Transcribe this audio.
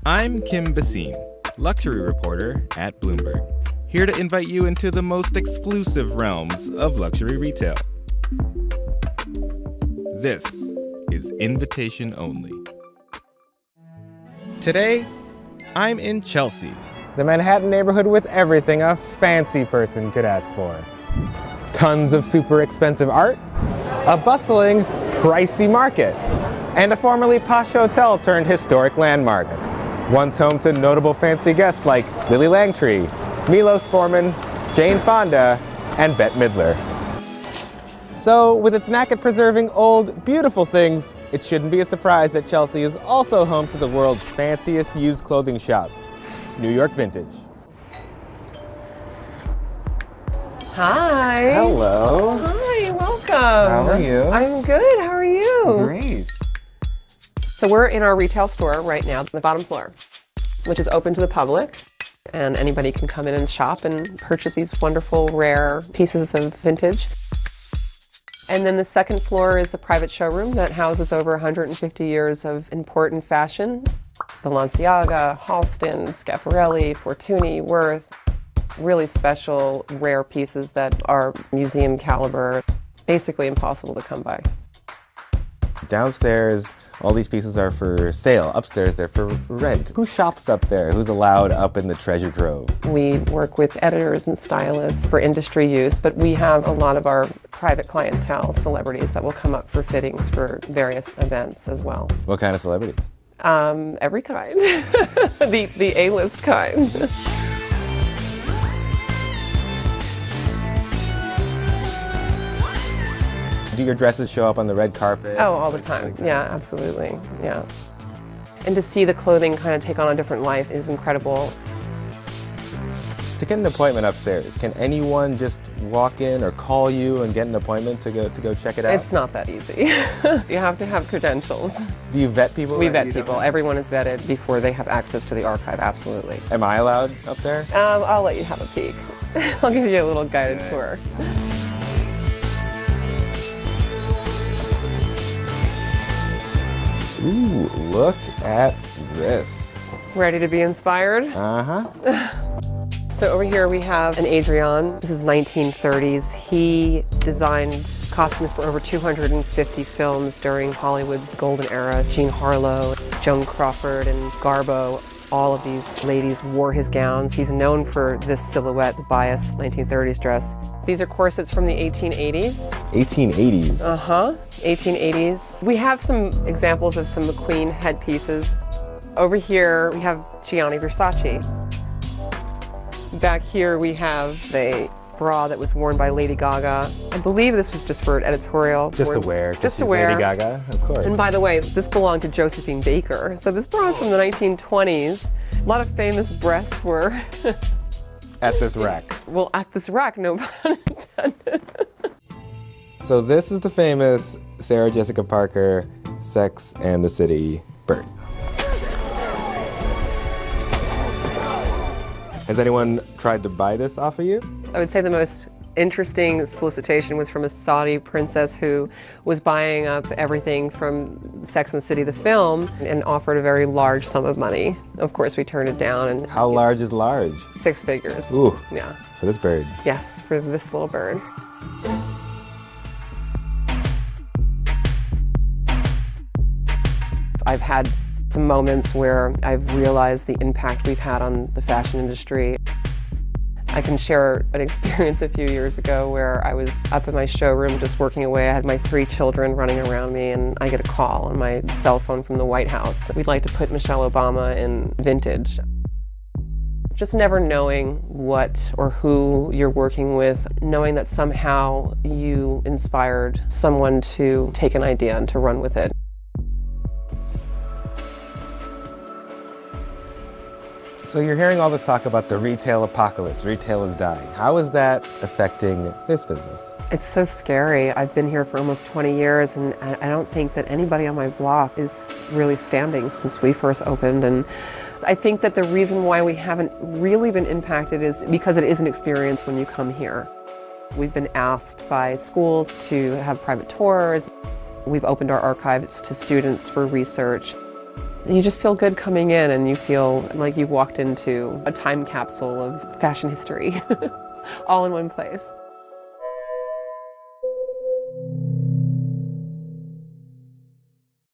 I'm Kim Basine, luxury reporter at Bloomberg, here to invite you into the most exclusive realms of luxury retail. This is Invitation Only. Today, I'm in Chelsea, the Manhattan neighborhood with everything a fancy person could ask for. Tons of super expensive art, a bustling, pricey market, and a formerly posh hotel turned historic landmark. Once home to notable fancy guests like Lily Langtry, Milos Forman, Jane Fonda, and Bette Midler. So, with its knack at preserving old, beautiful things, it shouldn't be a surprise that Chelsea is also home to the world's fanciest used clothing shop, New York Vintage. Hi. Hello. Hi, welcome. How are you? I'm good. How are you? Great. So we're in our retail store right now, the bottom floor, which is open to the public. And anybody can come in and shop and purchase these wonderful, rare pieces of vintage. And then the second floor is a private showroom that houses over 150 years of important fashion. Balenciaga, Halston, Schiaparelli, Fortuny, Worth. Really special, rare pieces that are museum caliber. Basically impossible to come by. Downstairs, all these pieces are for sale. Upstairs, they're for rent. Who shops up there? Who's allowed up in the treasure trove? We work with editors and stylists for industry use, but we have a lot of our private clientele, celebrities that will come up for fittings for various events as well. What kind of celebrities? Every kind. the A-list kind. Do your dresses show up on the red carpet? Oh, all the time. Yeah, absolutely. Yeah. And to see the clothing kind of take on a different life is incredible. To get an appointment upstairs, can anyone just walk in or call you and get an appointment to go check it out? It's not that easy. You have to have credentials. Do you vet people? We vet people. Everyone is vetted before they have access to the archive, absolutely. Am I allowed up there? I'll let you have a peek. I'll give you a little guided tour. Ooh, look at this. Ready to be inspired? Uh-huh. So over here we have an Adrian. This is 1930s. He designed costumes for over 250 films during Hollywood's golden era. Jean Harlow, Joan Crawford, and Garbo. All of these ladies wore his gowns. He's known for this silhouette, the bias 1930s dress. These are corsets from the 1880s. 1880s? Uh-huh, 1880s. We have some examples of some McQueen headpieces. Over here we have Gianni Versace. Back here we have the bra that was worn by Lady Gaga. I believe this was just for an editorial. Just to wear. Just to wear. Lady Gaga, of course. And by the way, this belonged to Josephine Baker. So this bra is from the 1920s. A lot of famous breasts were at this rack. Well, at this rack, no pun intended. So this is the famous Sarah Jessica Parker, Sex and the City bird. Has anyone tried to buy this off of you? I would say the most interesting solicitation was from a Saudi princess who was buying up everything from Sex and the City, the film, and offered a very large sum of money. Of course, we turned it down. And how large is large? 6 figures. Ooh, yeah. For this bird? Yes, for this little bird. I've had some moments where I've realized the impact we've had on the fashion industry. I can share an experience a few years ago where I was up in my showroom just working away. I had my 3 children running around me, and I get a call on my cell phone from the White House. We'd like to put Michelle Obama in vintage. Just never knowing what or who you're working with, knowing that somehow you inspired someone to take an idea and to run with it. So you're hearing all this talk about the retail apocalypse, retail is dying. How is that affecting this business? It's so scary. I've been here for almost 20 years, and I don't think that anybody on my block is really standing since we first opened. And I think that the reason why we haven't really been impacted is because it is an experience when you come here. We've been asked by schools to have private tours. We've opened our archives to students for research. You just feel good coming in, and you feel like you've walked into a time capsule of fashion history all in one place.